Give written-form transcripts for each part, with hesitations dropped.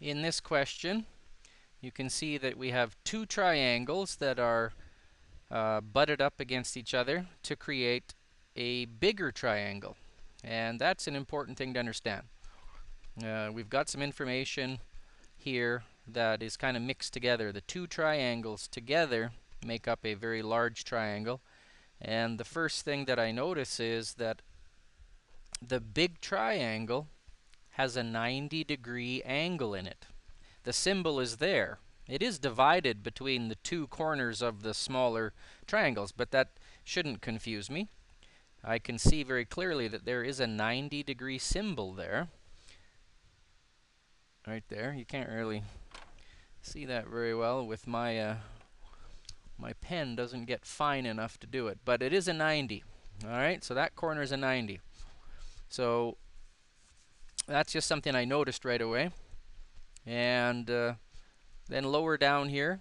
In this question, you can see that we have two triangles that are butted up against each other to create a bigger triangle. And that's an important thing to understand. We've got some information here that is kind of mixed together. The two triangles together make up a very large triangle. And the first thing that I notice is that the big triangle has a 90-degree angle in it. The symbol is there. It is divided between the two corners of the smaller triangles, but that shouldn't confuse me. I can see very clearly that there is a 90-degree symbol there. Right there. You can't really see that very well with my my pen doesn't get fine enough to do it, but it is a 90. Alright, so that corner is a 90. So that's just something I noticed right away. And then lower down here,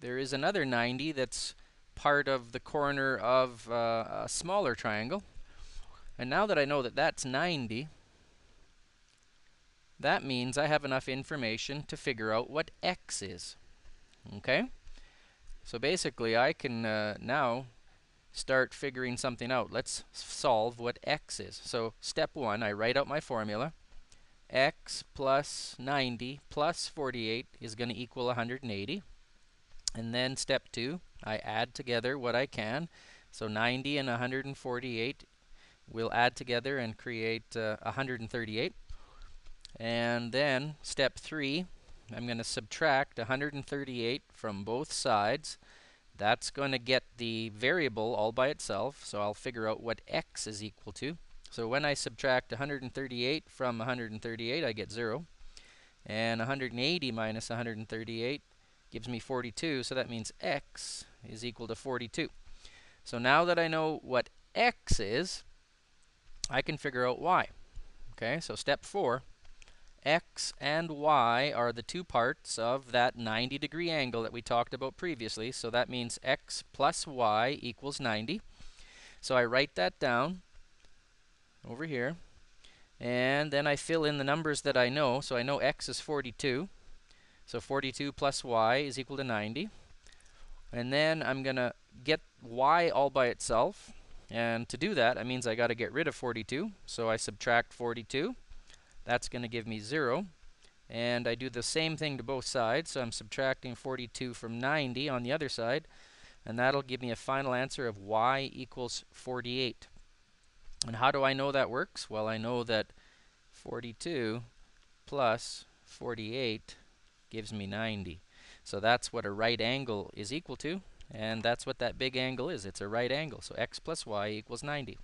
there is another 90 that's part of the corner of a smaller triangle. And now that I know that that's 90, that means I have enough information to figure out what x is. Okay? So basically, I can now start figuring something out. Let's solve what x is. So step 1, I write out my formula. X plus 90 plus 48 is going to equal 180. And then step 2, I add together what I can. So 90 and 148 will add together and create 138. And then step 3, I'm going to subtract 138 from both sides. That's going to get the variable all by itself, so I'll figure out what x is equal to. So when I subtract 138 from 138, I get 0. And 180 minus 138 gives me 42, so that means x is equal to 42. So now that I know what x is, I can figure out y. Okay, so step 4, x and y are the two parts of that 90-degree angle that we talked about previously. So that means x plus y equals 90. So I write that down over here. And then I fill in the numbers that I know. So I know x is 42. So 42 plus y is equal to 90. And then I'm going to get y all by itself. And to do that, that means I got to get rid of 42. So I subtract 42. That's going to give me 0. And I do the same thing to both sides. So I'm subtracting 42 from 90 on the other side. And that'll give me a final answer of y equals 48. And how do I know that works? Well, I know that 42 plus 48 gives me 90. So that's what a right angle is equal to. And that's what that big angle is. It's a right angle. So x plus y equals 90.